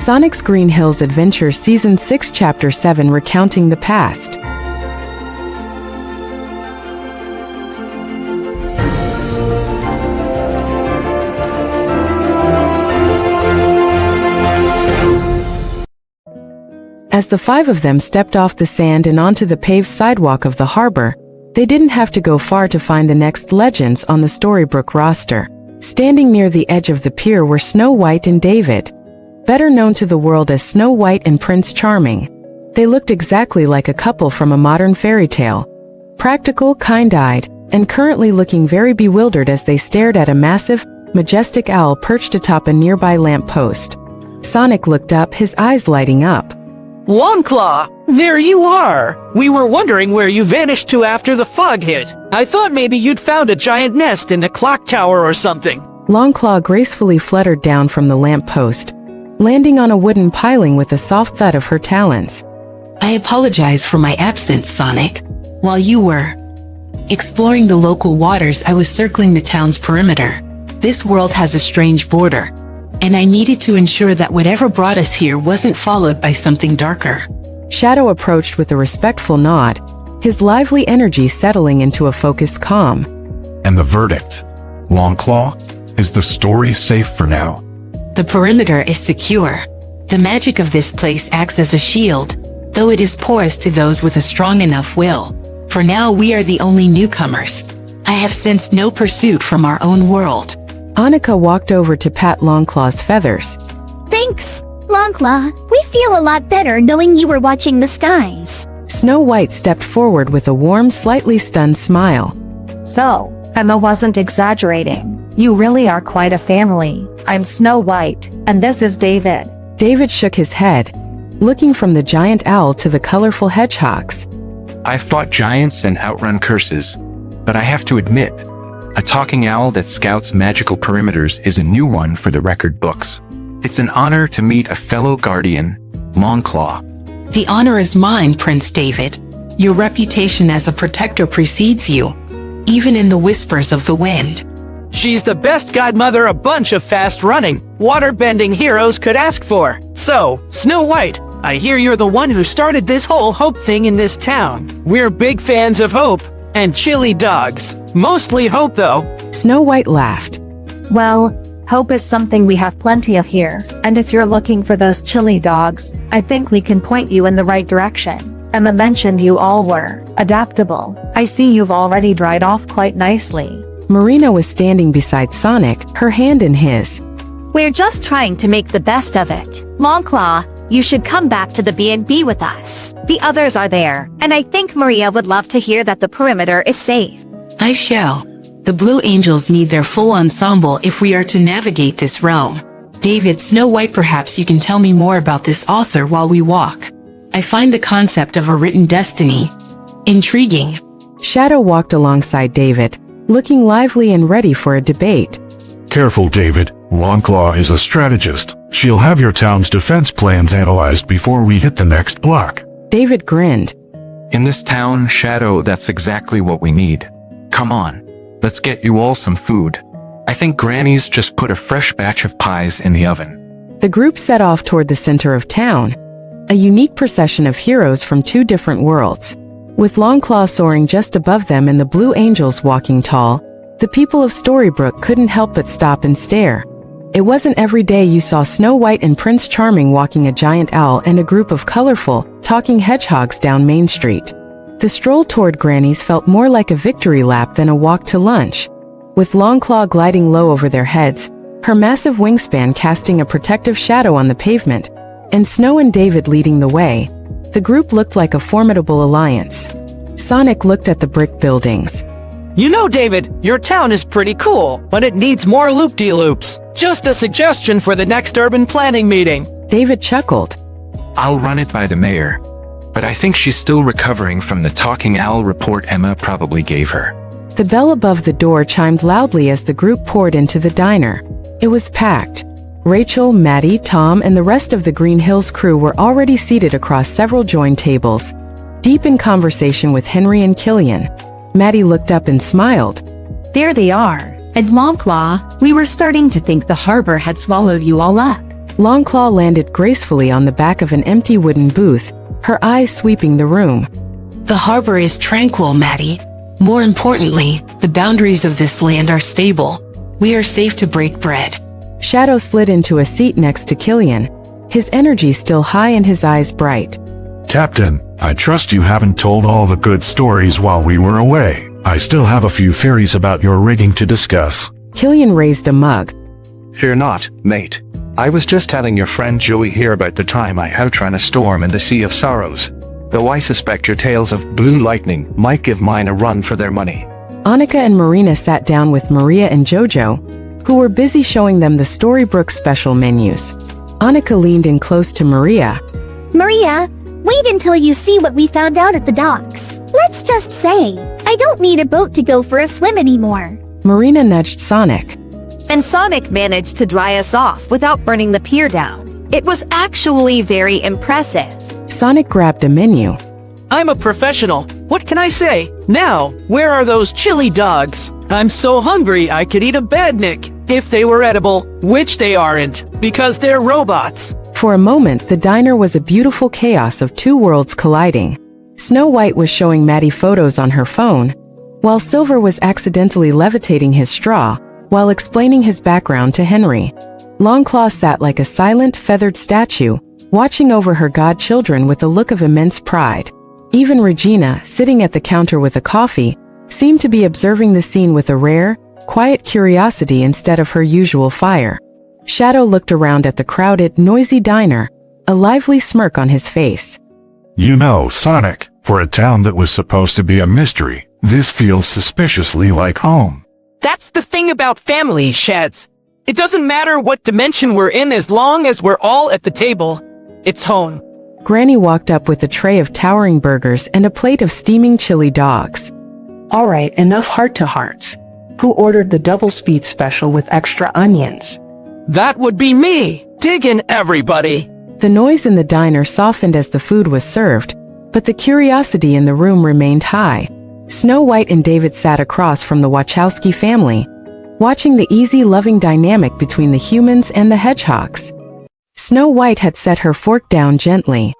Sonic's Green Hills Adventure Season 6 Chapter 7 Recounting the Past. As the five of them stepped off the sand and onto the paved sidewalk of the harbor, they didn't have to go far to find the next legends on the Storybrooke roster. Standing near the edge of the pier were Snow White and David, better known to the world as Snow White and Prince Charming. They looked exactly like a couple from a modern fairy tale. Practical, kind-eyed, and currently looking very bewildered as they stared at a massive, majestic owl perched atop a nearby lamppost. Sonic looked up, his eyes lighting up. Longclaw, there you are! We were wondering where you vanished to after the fog hit. I thought maybe you'd found a giant nest in the clock tower or something. Longclaw gracefully fluttered down from the lamppost, landing on a wooden piling with a soft thud of her talons. I apologize for my absence, Sonic. While you were exploring the local waters, I was circling the town's perimeter. This world has a strange border, and I needed to ensure that whatever brought us here wasn't followed by something darker. Shadow approached with a respectful nod, his lively energy settling into a focused calm. And the verdict? Longclaw, is the story safe for now? The perimeter is secure. The magic of this place acts as a shield, though it is porous to those with a strong enough will. For now, we are the only newcomers. I have sensed no pursuit from our own world. Annika walked over to pat Longclaw's feathers. Thanks, Longclaw. We feel a lot better knowing you were watching the skies. Snow White stepped forward with a warm, slightly stunned smile. So, Emma wasn't exaggerating. You really are quite a family. I'm Snow White, and this is David. David shook his head, looking from the giant owl to the colorful hedgehogs. I've fought giants and outrun curses, but I have to admit, a talking owl that scouts magical perimeters is a new one for the record books. It's an honor to meet a fellow guardian, Longclaw. The honor is mine, Prince David. Your reputation as a protector precedes you, even in the whispers of the wind. She's the best godmother a bunch of fast-running, water-bending heroes could ask for. So, Snow White, I hear you're the one who started this whole hope thing in this town. We're big fans of hope and chili dogs. Mostly hope, though. Snow White laughed. Well, hope is something we have plenty of here, and if you're looking for those chili dogs, I think we can point you in the right direction. Emma mentioned you all were adaptable. I see you've already dried off quite nicely. Marina was standing beside Sonic, her hand in his. We're just trying to make the best of it. Longclaw, you should come back to the B&B with us. The others are there, and I think Maria would love to hear that the perimeter is safe. I shall. The Blue Angels need their full ensemble if we are to navigate this realm. David, Snow White, perhaps you can tell me more about this author while we walk. I find the concept of a written destiny intriguing. Shadow walked alongside David, looking lively and ready for a debate. Careful, David. Longclaw is a strategist. She'll have your town's defense plans analyzed before we hit the next block. David grinned. In this town, Shadow, that's exactly what we need. Come on, let's get you all some food. I think Granny's just put a fresh batch of pies in the oven. The group set off toward the center of town, a unique procession of heroes from two different worlds. With Longclaw soaring just above them and the Blue Angels walking tall, the people of Storybrooke couldn't help but stop and stare. It wasn't every day you saw Snow White and Prince Charming walking a giant owl and a group of colorful, talking hedgehogs down Main Street. The stroll toward Granny's felt more like a victory lap than a walk to lunch. With Longclaw gliding low over their heads, her massive wingspan casting a protective shadow on the pavement, and Snow and David leading the way, the group looked like a formidable alliance. Sonic looked at the brick buildings. You know, David, your town is pretty cool, but it needs more loop-de-loops. Just a suggestion for the next urban planning meeting. David chuckled. I'll run it by the mayor, but I think she's still recovering from the talking owl report Emma probably gave her. The bell above the door chimed loudly as the group poured into the diner. It was packed. Rachel, Maddie, Tom, and the rest of the Green Hills crew were already seated across several joined tables, deep in conversation with Henry and Killian. Maddie looked up and smiled. There they are. And Longclaw, we were starting to think the harbor had swallowed you all up. Longclaw landed gracefully on the back of an empty wooden booth, her eyes sweeping the room. The harbor is tranquil, Maddie. More importantly, the boundaries of this land are stable. We are safe to break bread. Shadow slid into a seat next to Killian, his energy still high and his eyes bright. Captain, I trust you haven't told all the good stories while we were away. I still have a few theories about your rigging to discuss. Killian raised a mug. Fear not, mate. I was just telling your friend Joey here about the time I outran a storm in the Sea of Sorrows. Though I suspect your tales of blue lightning might give mine a run for their money. Annika and Marina sat down with Maria and Jojo, who were busy showing them the Storybrooke special menus. Annika leaned in close to Maria. Maria, wait until you see what we found out at the docks. Let's just say, I don't need a boat to go for a swim anymore. Marina nudged Sonic. And Sonic managed to dry us off without burning the pier down. It was actually very impressive. Sonic grabbed a menu. I'm a professional. What can I say? Now, where are those chili dogs? I'm so hungry I could eat a badnik if they were edible, which they aren't, because they're robots. For a moment, the diner was a beautiful chaos of two worlds colliding. Snow White was showing Maddie photos on her phone, while Silver was accidentally levitating his straw while explaining his background to Henry. Longclaw sat like a silent, feathered statue, watching over her godchildren with a look of immense pride. Even Regina, sitting at the counter with a coffee, seemed to be observing the scene with a rare, quiet curiosity instead of her usual fire. Shadow looked around at the crowded, noisy diner, a lively smirk on his face. You know, Sonic, for a town that was supposed to be a mystery, this feels suspiciously like home. That's the thing about family, Shads. It doesn't matter what dimension we're in as long as we're all at the table. It's home. Granny walked up with a tray of towering burgers and a plate of steaming chili dogs. All right, enough heart-to-hearts. Who ordered the double speed special with extra onions? That would be me. Diggin' everybody. The noise in the diner softened as the food was served, but the curiosity in the room remained high. Snow White and David sat across from the Wachowski family, watching the easy, loving dynamic between the humans and the hedgehogs. Snow White had set her fork down gently.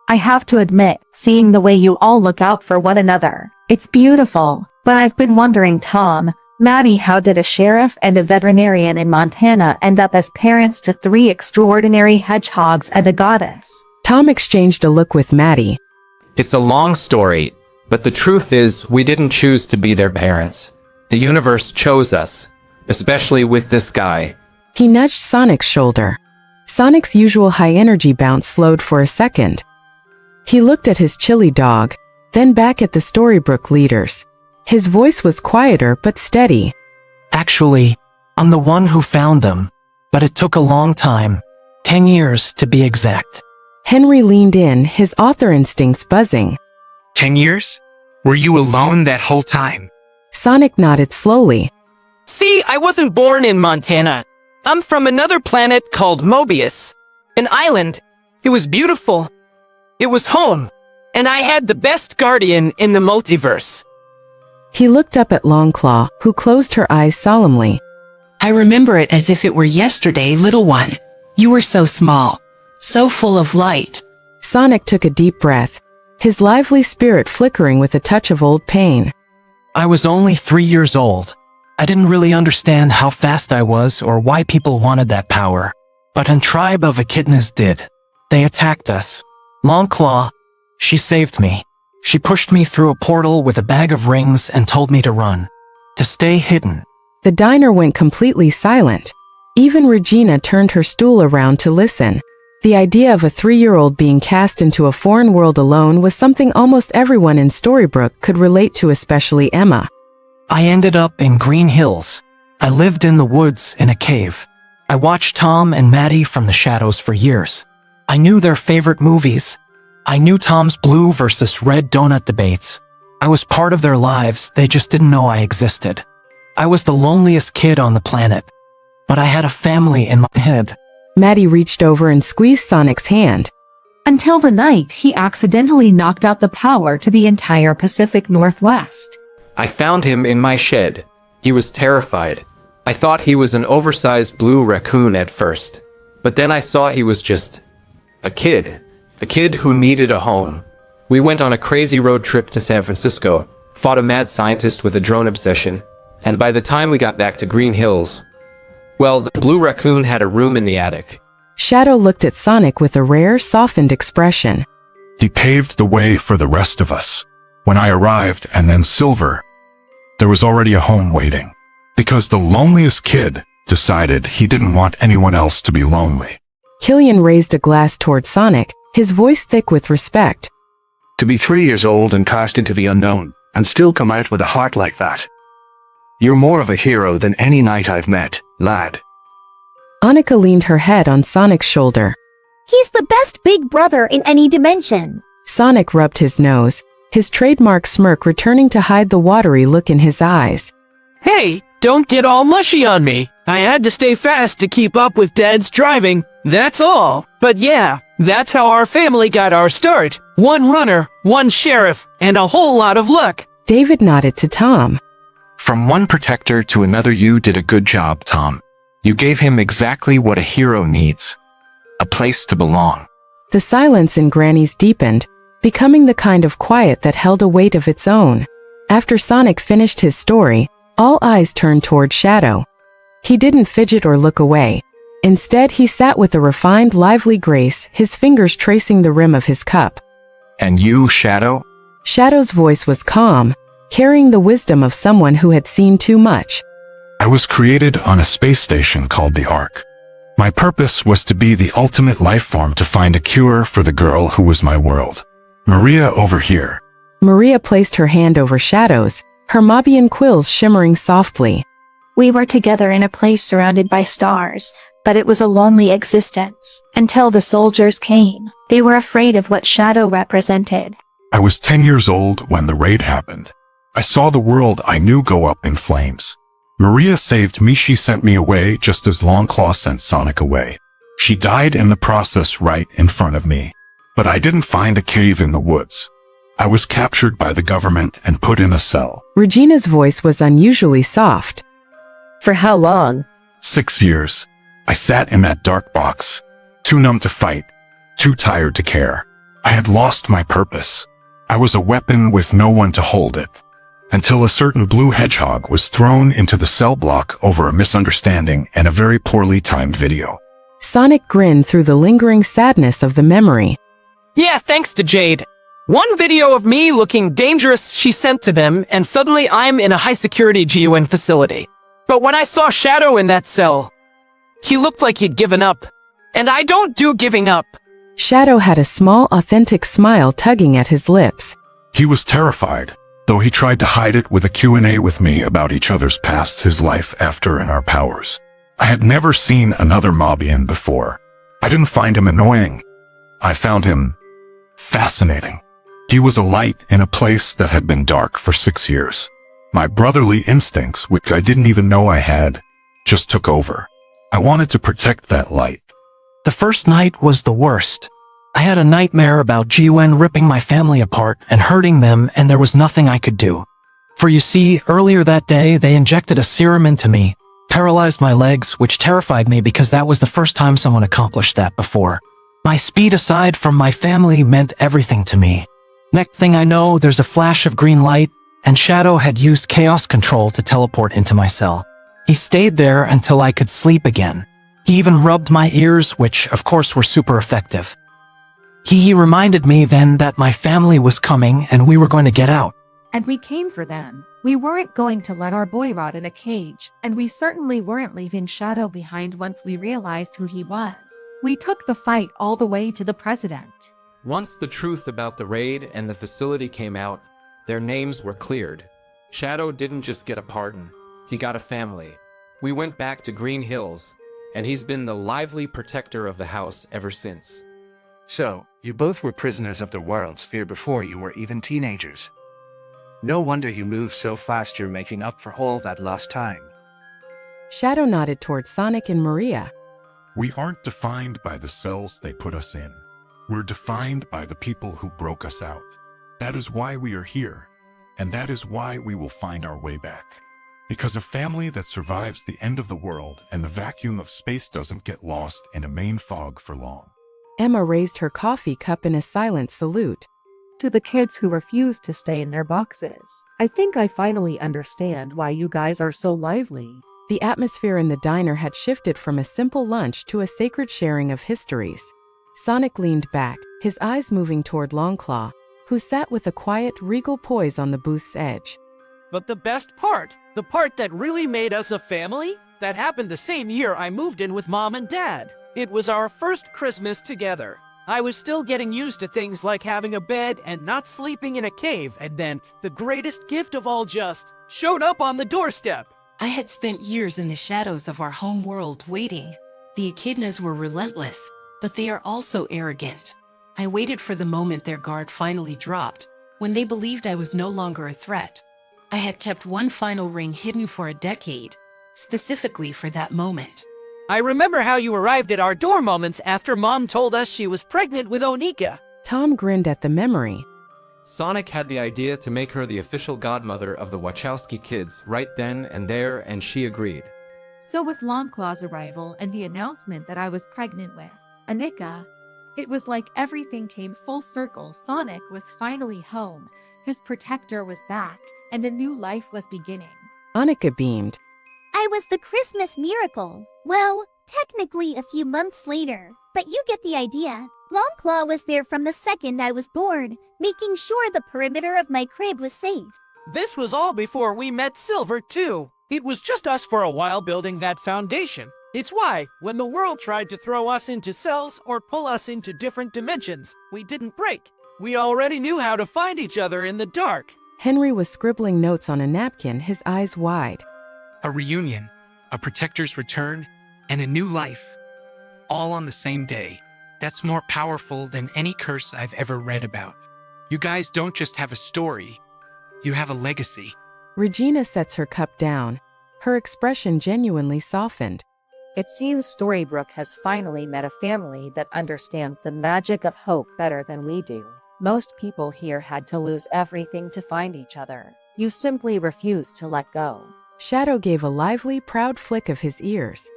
I have to admit, seeing the way you all look out for one another, it's beautiful. But I've been wondering, Tom, Maddie, how did a sheriff and a veterinarian in Montana end up as parents to three extraordinary hedgehogs and a goddess? Tom exchanged a look with Maddie. It's a long story, but the truth is we didn't choose to be their parents. The universe chose us, especially with this guy. He nudged Sonic's shoulder. Sonic's usual high energy bounce slowed for a second. He looked at his chili dog, then back at the Storybrooke leaders. His voice was quieter but steady. Actually, I'm the one who found them, but it took a long time. 10 years to be exact. Henry leaned in, his author instincts buzzing. 10 years? Were you alone that whole time? Sonic nodded slowly. See, I wasn't born in Montana. I'm from another planet called Mobius. An island. It was beautiful. It was home. And I had the best guardian in the multiverse. He looked up at Longclaw, who closed her eyes solemnly. I remember it as if it were yesterday, little one. You were so small, so full of light. Sonic took a deep breath, his lively spirit flickering with a touch of old pain. I was only 3 years old. I didn't really understand how fast I was or why people wanted that power. But a tribe of echidnas did. They attacked us. Longclaw, she saved me. She pushed me through a portal with a bag of rings and told me to run. To stay hidden. The diner went completely silent. Even Regina turned her stool around to listen. The idea of a 3-year-old being cast into a foreign world alone was something almost everyone in Storybrooke could relate to, especially Emma. I ended up in Green Hills. I lived in the woods in a cave. I watched Tom and Maddie from the shadows for years. I knew their favorite movies. I knew Tom's blue versus red donut debates. I was part of their lives, they just didn't know I existed. I was the loneliest kid on the planet. But I had a family in my head. Maddie reached over and squeezed Sonic's hand. Until the night he accidentally knocked out the power to the entire Pacific Northwest. I found him in my shed. He was terrified. I thought he was an oversized blue raccoon at first. But then I saw he was just a kid who needed a home. We went on a crazy road trip to San Francisco, fought a mad scientist with a drone obsession, and by the time we got back to Green Hills, well, the blue raccoon had a room in the attic. Shadow looked at Sonic with a rare, softened expression. He paved the way for the rest of us. When I arrived, and then Silver, there was already a home waiting. Because the loneliest kid decided he didn't want anyone else to be lonely. Killian raised a glass toward Sonic, his voice thick with respect. To be 3 years old and cast into the unknown, and still come out with a heart like that. You're more of a hero than any knight I've met, lad. Annika leaned her head on Sonic's shoulder. He's the best big brother in any dimension. Sonic rubbed his nose, his trademark smirk returning to hide the watery look in his eyes. Hey, don't get all mushy on me. I had to stay fast to keep up with Dad's driving, that's all. But yeah, that's how our family got our start. One runner, one sheriff, and a whole lot of luck. David nodded to Tom. From one protector to another, you did a good job, Tom. You gave him exactly what a hero needs. A place to belong. The silence in Granny's deepened, becoming the kind of quiet that held a weight of its own. After Sonic finished his story, all eyes turned toward Shadow. He didn't fidget or look away. Instead, he sat with a refined, lively grace, his fingers tracing the rim of his cup. And you, Shadow? Shadow's voice was calm, carrying the wisdom of someone who had seen too much. I was created on a space station called the Ark. My purpose was to be the ultimate life form to find a cure for the girl who was my world. Maria over here. Maria placed her hand over Shadow's, her Mabian quills shimmering softly. We were together in a place surrounded by stars, but it was a lonely existence, until the soldiers came. They were afraid of what Shadow represented. I was 10 years old when the raid happened. I saw the world I knew go up in flames. Maria saved me. She sent me away just as Longclaw sent Sonic away. She died in the process right in front of me. But I didn't find a cave in the woods. I was captured by the government and put in a cell. Regina's voice was unusually soft. For how long? 6 years. I sat in that dark box, too numb to fight, too tired to care. I had lost my purpose. I was a weapon with no one to hold it. Until a certain blue hedgehog was thrown into the cell block over a misunderstanding and a very poorly timed video. Sonic grinned through the lingering sadness of the memory. Yeah, thanks to Jade. One video of me looking dangerous she sent to them, and suddenly I'm in a high-security GUN facility. But when I saw Shadow in that cell, he looked like he'd given up. And I don't do giving up. Shadow had a small, authentic smile tugging at his lips. He was terrified, though he tried to hide it with a Q&A with me about each other's pasts, his life after, and our powers. I had never seen another Mobian before. I didn't find him annoying. I found him fascinating. He was a light in a place that had been dark for 6 years. My brotherly instincts, which I didn't even know I had, just took over. I wanted to protect that light. The first night was the worst. I had a nightmare about GUN ripping my family apart and hurting them, and there was nothing I could do. For you see, earlier that day, they injected a serum into me, paralyzed my legs, which terrified me because that was the first time someone accomplished that before. My speed aside from my family meant everything to me. Next thing I know, there's a flash of green light, and Shadow had used chaos control to teleport into my cell. He stayed there until I could sleep again. He even rubbed my ears, which of course were super effective. He reminded me then that my family was coming and we were going to get out. And we came for them. We weren't going to let our boy rot in a cage, and we certainly weren't leaving Shadow behind once we realized who he was. We took the fight all the way to the president. Once the truth about the raid and the facility came out, their names were cleared. Shadow didn't just get a pardon, he got a family. We went back to Green Hills, and he's been the lively protector of the house ever since. So, you both were prisoners of the world's fear before you were even teenagers. No wonder you moved so fast. You're making up for all that lost time. Shadow nodded toward Sonic and Maria. We aren't defined by the cells they put us in. We're defined by the people who broke us out. That is why we are here, and that is why we will find our way back. Because a family that survives the end of the world and the vacuum of space doesn't get lost in a main fog for long. Emma raised her coffee cup in a silent salute. To the kids who refuse to stay in their boxes, I think I finally understand why you guys are so lively. The atmosphere in the diner had shifted from a simple lunch to a sacred sharing of histories. Sonic leaned back, his eyes moving toward Longclaw, who sat with a quiet, regal poise on the booth's edge. But the best part, the part that really made us a family, that happened the same year I moved in with Mom and Dad. It was our first Christmas together. I was still getting used to things like having a bed and not sleeping in a cave, and then the greatest gift of all just showed up on the doorstep. I had spent years in the shadows of our home world waiting. The echidnas were relentless, but they are also arrogant. I waited for the moment their guard finally dropped, when they believed I was no longer a threat. I had kept one final ring hidden for a decade, specifically for that moment. I remember how you arrived at our door moments after Mom told us she was pregnant with Onika. Tom grinned at the memory. Sonic had the idea to make her the official godmother of the Wachowski kids right then and there, and she agreed. So with Longclaw's arrival and the announcement that I was pregnant with Anika, it was like everything came full circle. Sonic was finally home, his protector was back, and a new life was beginning. Annika beamed. I was the Christmas miracle. Well, technically a few months later, but you get the idea. Longclaw was there from the second I was born, making sure the perimeter of my crib was safe. This was all before we met Silver, too. It was just us for a while building that foundation. It's why, when the world tried to throw us into cells or pull us into different dimensions, we didn't break. We already knew how to find each other in the dark. Henry was scribbling notes on a napkin, his eyes wide. A reunion, a protector's return, and a new life. All on the same day. That's more powerful than any curse I've ever read about. You guys don't just have a story, you have a legacy. Regina sets her cup down. Her expression genuinely softened. It seems Storybrooke has finally met a family that understands the magic of hope better than we do. Most people here had to lose everything to find each other. You simply refused to let go. Shadow gave a lively, proud flick of his ears.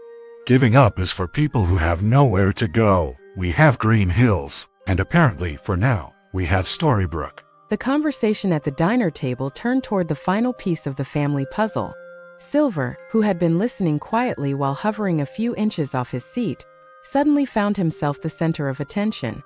Giving up is for people who have nowhere to go. We have Green Hills, and apparently, for now, we have Storybrooke. The conversation at the diner table turned toward the final piece of the family puzzle. Silver, who had been listening quietly while hovering a few inches off his seat, suddenly found himself the center of attention.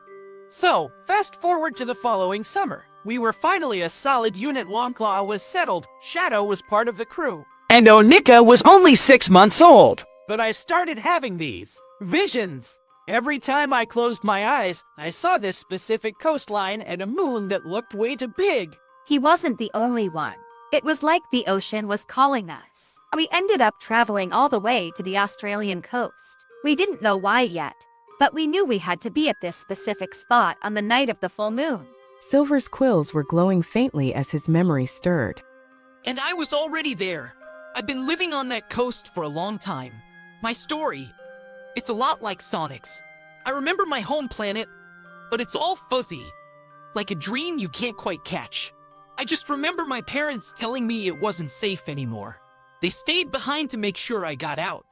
So, fast forward to the following summer. We were finally a solid unit. Longclaw was settled, Shadow was part of the crew, and Onika was only 6 months old. But I started having these visions. Every time I closed my eyes, I saw this specific coastline and a moon that looked way too big. He wasn't the only one. It was like the ocean was calling us. We ended up traveling all the way to the Australian coast. We didn't know why yet, but we knew we had to be at this specific spot on the night of the full moon. Silver's quills were glowing faintly as his memory stirred. And I was already there. I've been living on that coast for a long time. My story, it's a lot like Sonic's. I remember my home planet, but it's all fuzzy. Like a dream you can't quite catch. I just remember my parents telling me it wasn't safe anymore. They stayed behind to make sure I got out.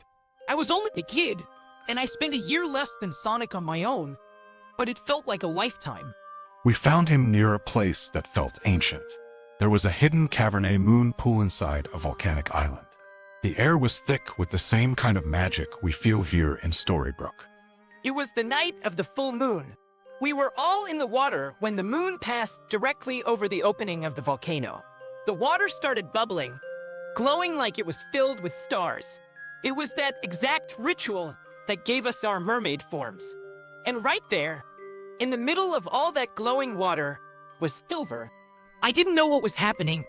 I was only a kid, and I spent a year less than Sonic on my own, but it felt like a lifetime. We found him near a place that felt ancient. There was a hidden Cabernet moon pool inside a volcanic island. The air was thick with the same kind of magic we feel here in Storybrooke. It was the night of the full moon. We were all in the water when the moon passed directly over the opening of the volcano. The water started bubbling, glowing like it was filled with stars. It was that exact ritual that gave us our mermaid forms. And right there, in the middle of all that glowing water, was Silver. I didn't know what was happening,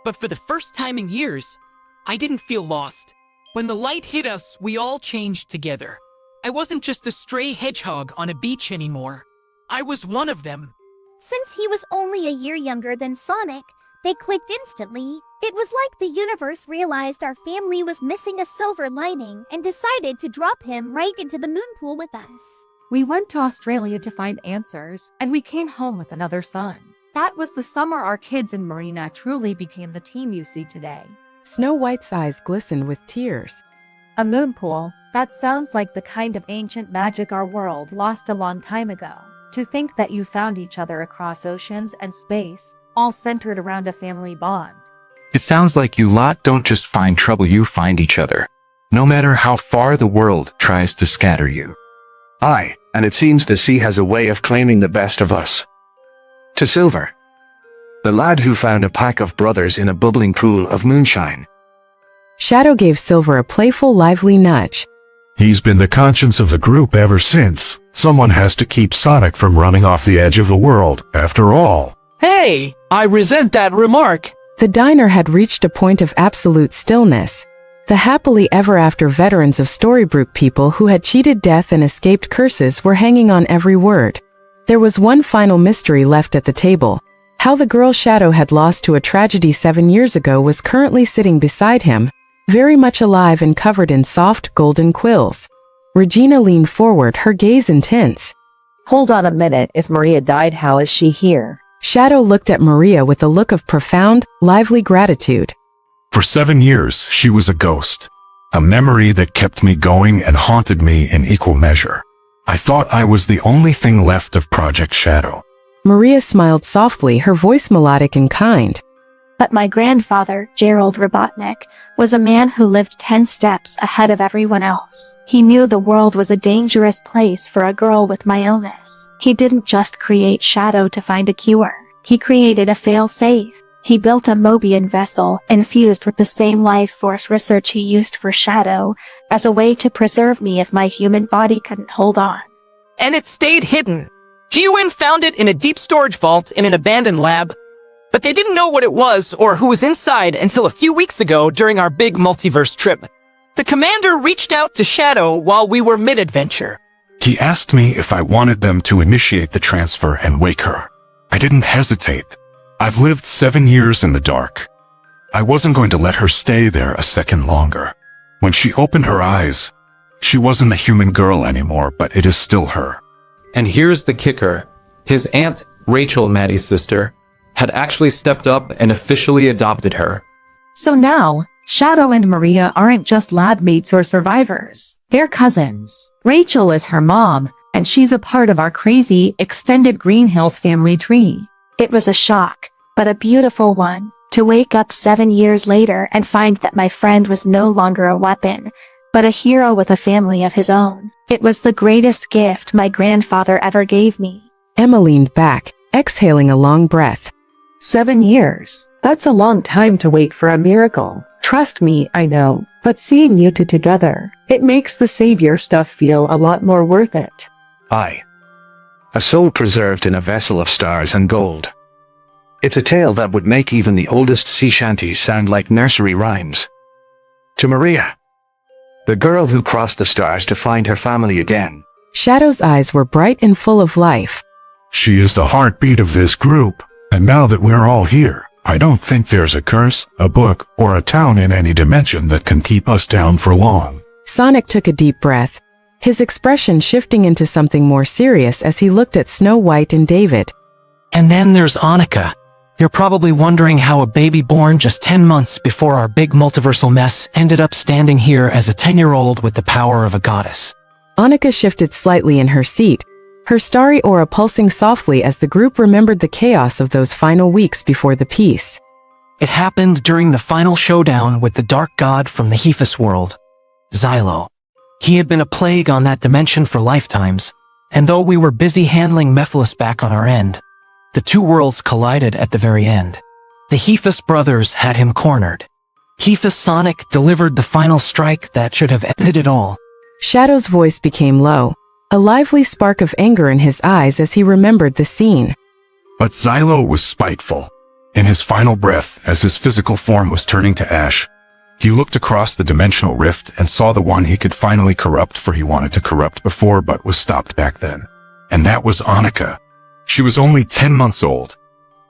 but for the first time in years, I didn't feel lost. When the light hit us, we all changed together. I wasn't just a stray hedgehog on a beach anymore. I was one of them. Since he was only a year younger than Sonic, they clicked instantly. It was like the universe realized our family was missing a silver lining and decided to drop him right into the moon pool with us. We went to Australia to find answers, and we came home with another son. That was the summer our kids in Marina truly became the team you see today. Snow White's eyes glistened with tears. A moon pool? That sounds like the kind of ancient magic our world lost a long time ago. To think that you found each other across oceans and space, all centered around a family bond. It sounds like you lot don't just find trouble, you find each other. No matter how far the world tries to scatter you. Aye, and it seems the sea has a way of claiming the best of us. To Silver, the lad who found a pack of brothers in a bubbling pool of moonshine. Shadow gave Silver a playful, lively nudge. He's been the conscience of the group ever since. Someone has to keep Sonic from running off the edge of the world, after all. Hey, I resent that remark. The diner had reached a point of absolute stillness. The happily ever after veterans of Storybrooke people who had cheated death and escaped curses were hanging on every word. There was one final mystery left at the table. How the girl Shadow had lost to a tragedy 7 years ago was currently sitting beside him, very much alive and covered in soft, golden quills. Regina leaned forward, her gaze intense. Hold on a minute, if Maria died, how is she here? Shadow looked at Maria with a look of profound, lively gratitude. For 7 years, she was a ghost. A memory that kept me going and haunted me in equal measure. I thought I was the only thing left of Project Shadow. Maria smiled softly, her voice melodic and kind. But my grandfather, Gerald Robotnik, was a man who lived 10 steps ahead of everyone else. He knew the world was a dangerous place for a girl with my illness. He didn't just create Shadow to find a cure. He created a fail-safe. He built a Mobian vessel infused with the same life force research he used for Shadow as a way to preserve me if my human body couldn't hold on. And it stayed hidden. Jiwin found it in a deep storage vault in an abandoned lab. But they didn't know what it was or who was inside until a few weeks ago during our big multiverse trip. The commander reached out to Shadow while we were mid-adventure. He asked me if I wanted them to initiate the transfer and wake her. I didn't hesitate. I've lived 7 years in the dark. I wasn't going to let her stay there a second longer. When she opened her eyes, she wasn't a human girl anymore, but it is still her. And here's the kicker. His aunt, Rachel, Maddie's sister, had actually stepped up and officially adopted her. So now, Shadow and Maria aren't just lab mates or survivors. They're cousins. Rachel is her mom, and she's a part of our crazy, extended Green Hills family tree. It was a shock, but a beautiful one, to wake up 7 years later and find that my friend was no longer a weapon, but a hero with a family of his own. It was the greatest gift my grandfather ever gave me. Emma leaned back, exhaling a long breath. 7 years. That's a long time to wait for a miracle. Trust me, I know. But seeing you two together, it makes the savior stuff feel a lot more worth it. Aye. A soul preserved in a vessel of stars and gold. It's a tale that would make even the oldest sea shanties sound like nursery rhymes. To Maria, the girl who crossed the stars to find her family again. Shadow's eyes were bright and full of life. She is the heartbeat of this group. And now that we're all here, I don't think there's a curse, a book, or a town in any dimension that can keep us down for long. Sonic took a deep breath, his expression shifting into something more serious as he looked at Snow White and David. And then there's Annika. You're probably wondering how a baby born just 10 months before our big multiversal mess ended up standing here as a 10-year-old with the power of a goddess. Annika shifted slightly in her seat, her starry aura pulsing softly as the group remembered the chaos of those final weeks before the peace. It happened during the final showdown with the dark god from the Hephis world, Xylo. He had been a plague on that dimension for lifetimes, and though we were busy handling Mephiles back on our end, the two worlds collided at the very end. The Hephis brothers had him cornered. Hephis Sonic delivered the final strike that should have ended it all. Shadow's voice became low, a lively spark of anger in his eyes as he remembered the scene. But Xylo was spiteful. In his final breath, as his physical form was turning to ash, he looked across the dimensional rift and saw the one he could finally corrupt, for he wanted to corrupt before but was stopped back then. And that was Annika. She was only 10 months old.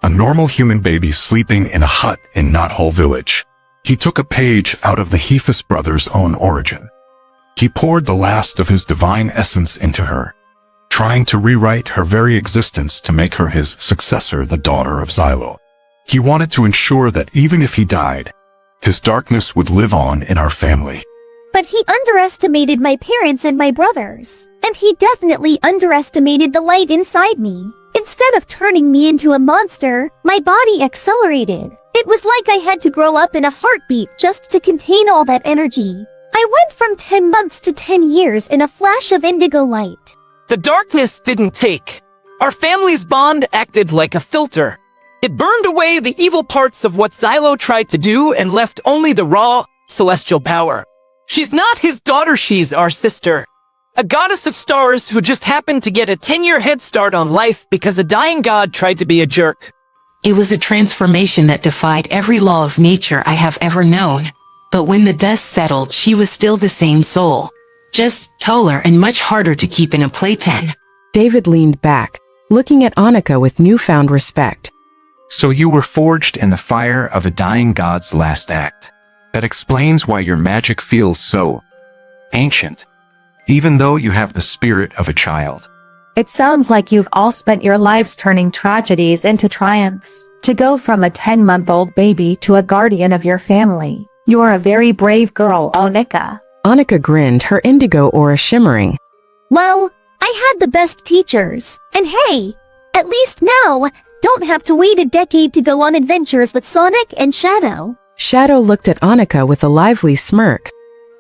A normal human baby sleeping in a hut in Knothole Village. He took a page out of the Hephis brothers' own origin. He poured the last of his divine essence into her, trying to rewrite her very existence to make her his successor, the daughter of Xylo. He wanted to ensure that even if he died, His darkness would live on in our family. But he underestimated my parents and my brothers. And he definitely underestimated the light inside me. Instead of turning me into a monster, my body accelerated. It was like I had to grow up in a heartbeat just to contain all that energy. I went from 10 months to 10 years in a flash of indigo light. The darkness didn't take. Our family's bond acted like a filter. It burned away the evil parts of what Xylo tried to do and left only the raw, celestial power. She's not his daughter, she's our sister. A goddess of stars who just happened to get a 10-year head start on life because a dying god tried to be a jerk. It was a transformation that defied every law of nature I have ever known. But when the dust settled, she was still the same soul. Just taller and much harder to keep in a playpen. David leaned back, looking at Annika with newfound respect. So you were forged in the fire of a dying god's last act. That explains why your magic feels so ancient, even though you have the spirit of a child. It sounds like you've all spent your lives turning tragedies into triumphs. To go from a 10-month-old baby to a guardian of your family. You're a very brave girl, Annika. Annika grinned, her indigo aura shimmering. Well, I had the best teachers. And hey, at least now, don't have to wait a decade to go on adventures with Sonic and Shadow. Shadow looked at Annika with a lively smirk.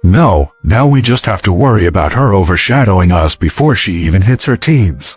No, now we just have to worry about her overshadowing us before she even hits her teens.